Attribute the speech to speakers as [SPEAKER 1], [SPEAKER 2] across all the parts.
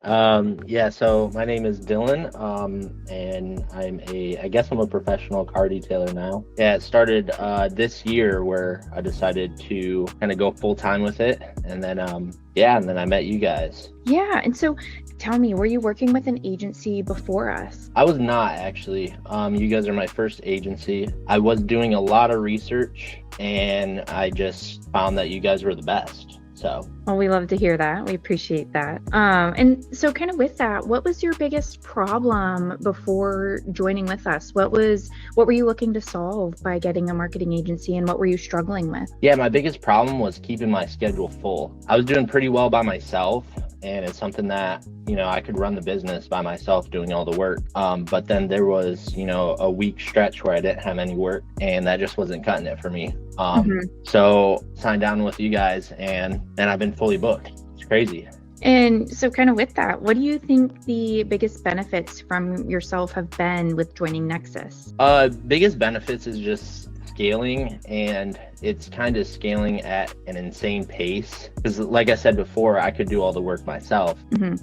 [SPEAKER 1] Yeah, so my name is Dylan, and I guess I'm a professional car detailer now. Yeah, it started this year where I decided to kind of go full time with it, and then yeah, and then I met you guys.
[SPEAKER 2] Yeah, and so tell me, were you working with an agency before us?
[SPEAKER 1] I was not actually. You guys are my first agency. I was doing a lot of research, and I just found that you guys were the best. So.
[SPEAKER 2] Well, we love to hear that. We appreciate that. And so kind of with that, what was your biggest problem before joining with us? What were you looking to solve by getting a marketing agency, and what were you struggling with?
[SPEAKER 1] Yeah, my biggest problem was keeping my schedule full. I was doing pretty well by myself, and it's something that, I could run the business by myself doing all the work. But then there was, a week stretch where I didn't have any work, and that just wasn't cutting it for me. So signed down with you guys, and then I've been fully booked. It's crazy.
[SPEAKER 2] And so kind of with that, what do you think the biggest benefits from yourself have been with joining Nexus?
[SPEAKER 1] Biggest benefits is just scaling, and it's kind of scaling at an insane pace because like I said before, I could do all the work myself,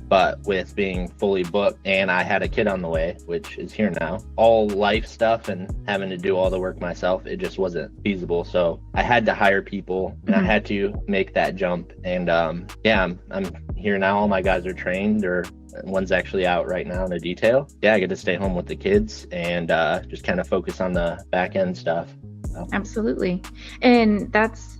[SPEAKER 1] but with being fully booked and I had a kid on the way, which is here now, all life stuff and having to do all the work myself, it just wasn't feasible. So I had to hire people, and I had to make that jump. And yeah, I'm here now. All my guys are trained, or one's actually out right now in a detail. Yeah, I get to stay home with the kids and just kind of focus on the back end stuff.
[SPEAKER 2] Absolutely. And that's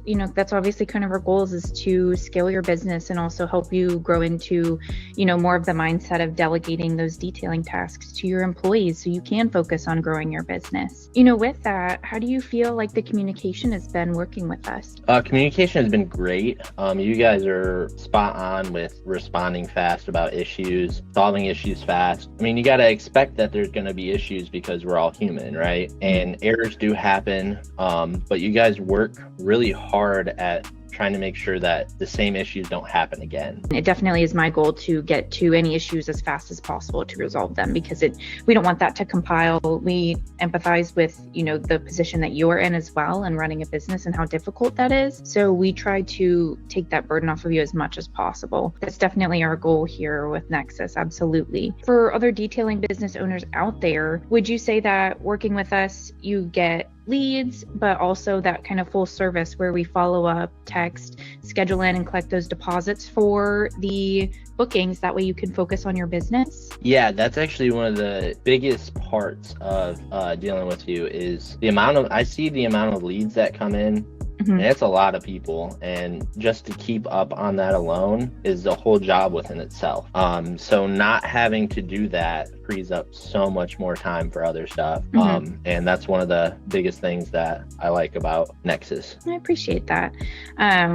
[SPEAKER 2] obviously kind of our goals, is to scale your business and also help you grow into, more of the mindset of delegating those detailing tasks to your employees so you can focus on growing your business. With that, how do you feel like the communication has been working with us?
[SPEAKER 1] Communication has been great. You guys are spot on with responding fast about issues, solving issues fast. I mean, you got to expect that there's going to be issues because we're all human, right? And errors do happen. But you guys work really hard at trying to make sure that the same issues don't happen again.
[SPEAKER 2] It definitely is my goal to get to any issues as fast as possible to resolve them, because we don't want that to compile. We empathize with, the position that you're in as well, and running a business and how difficult that is. So we try to take that burden off of you as much as possible. That's definitely our goal here with Nexus. Absolutely. For other detailing business owners out there, would you say that working with us, you get leads, but also that kind of full service where we follow up, text, schedule in, and collect those deposits for the bookings? That way you can focus on your business?
[SPEAKER 1] Yeah, that's actually one of the biggest parts of dealing with you is I see the amount of leads that come in. And it's a lot of people, and just to keep up on that alone is a whole job within itself. So not having to do that frees up so much more time for other stuff. And that's one of the biggest things that I like about Nexus.
[SPEAKER 2] I appreciate that.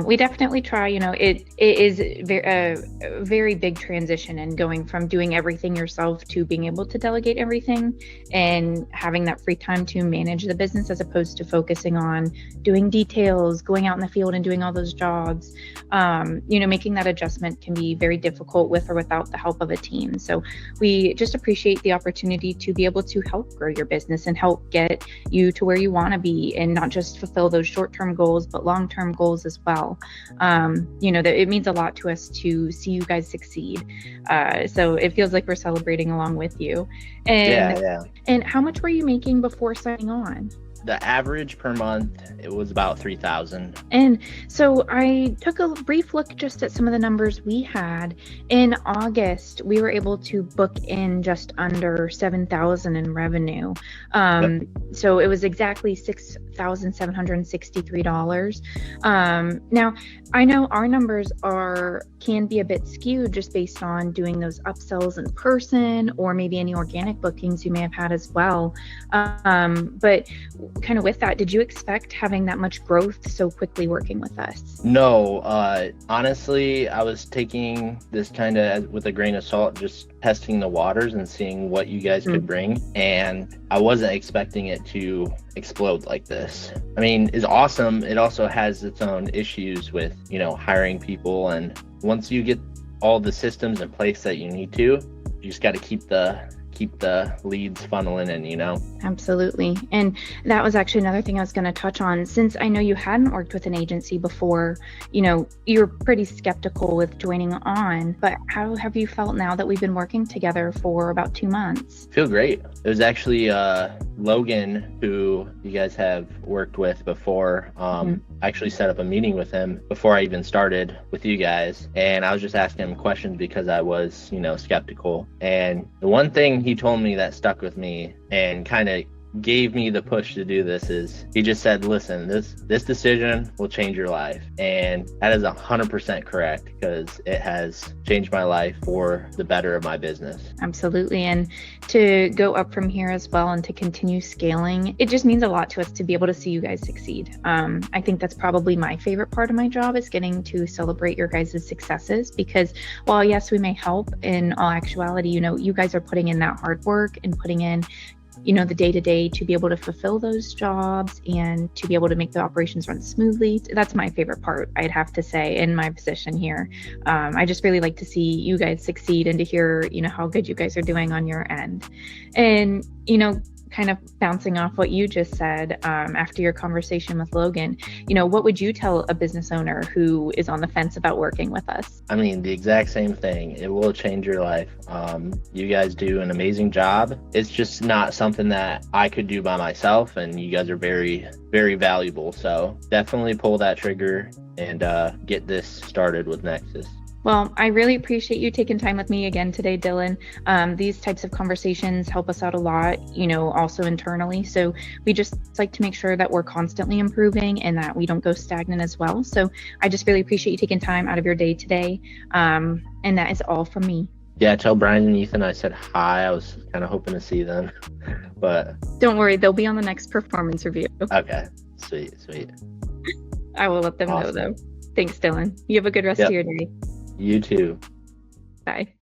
[SPEAKER 2] We definitely try, it is a very big transition, and going from doing everything yourself to being able to delegate everything and having that free time to manage the business, as opposed to focusing on doing details, going out in the field and doing all those jobs. Making that adjustment can be very difficult with or without the help of a team. So we just appreciate the opportunity to be able to help grow your business and help get you to where you want to be, and not just fulfill those short-term goals, but long-term goals as well. That it means a lot to us to see you guys succeed. So it feels like we're celebrating along with you. And
[SPEAKER 1] Yeah.
[SPEAKER 2] And how much were you making before signing on?
[SPEAKER 1] The average per month, it was about 3,000.
[SPEAKER 2] And so I took a brief look just at some of the numbers we had. In August, we were able to book in just under 7,000 in revenue. So it was exactly $6,763. Now, I know our numbers can be a bit skewed just based on doing those upsells in person, or maybe any organic bookings you may have had as well. But kind of with that, did you expect having that much growth so quickly working with us?
[SPEAKER 1] No, honestly, I was taking this kind of with a grain of salt, just testing the waters and seeing what you guys could bring. And I wasn't expecting it to explode like this. I mean, it's awesome. It also has its own issues with, hiring people. And once you get all the systems in place that you need to, you just got to keep the keep the leads funneling in, you know?
[SPEAKER 2] Absolutely. And that was actually another thing I was going to touch on. Since I know you hadn't worked with an agency before, you're pretty skeptical with joining on, but how have you felt now that we've been working together for about 2 months?
[SPEAKER 1] Feel great. It was actually Logan, who you guys have worked with before. I actually set up a meeting with him before I even started with you guys. And I was just asking him questions because I was, skeptical. And the one thing he told me that stuck with me and kind of gave me the push to do this is he just said, listen, this decision will change your life. And that is 100% correct, because it has changed my life for the better of my business.
[SPEAKER 2] Absolutely. And to go up from here as well and to continue scaling, it just means a lot to us to be able to see you guys succeed. I think that's probably my favorite part of my job, is getting to celebrate your guys' successes, because while yes, we may help, in all actuality, you guys are putting in that hard work and putting in the day-to-day to be able to fulfill those jobs and to be able to make the operations run smoothly. That's my favorite part, I'd have to say, in my position here. I just really like to see you guys succeed and to hear, how good you guys are doing on your end. And, kind of bouncing off what you just said, after your conversation with Logan, what would you tell a business owner who is on the fence about working with us?
[SPEAKER 1] I mean, the exact same thing. It will change your life. You guys do an amazing job. It's just not something that I could do by myself, and you guys are very, very valuable. So definitely pull that trigger and get this started with Nexus.
[SPEAKER 2] Well, I really appreciate you taking time with me again today, Dylan. These types of conversations help us out a lot, also internally. So we just like to make sure that we're constantly improving and that we don't go stagnant as well. So I just really appreciate you taking time out of your day today. And that is all from me.
[SPEAKER 1] Yeah, tell Brian and Ethan I said hi. I was kind of hoping to see them, but
[SPEAKER 2] don't worry, they'll be on the next performance review.
[SPEAKER 1] Okay, sweet.
[SPEAKER 2] I will let them know, though. Thanks, Dylan. You have a good rest of your day.
[SPEAKER 1] You too.
[SPEAKER 2] Bye.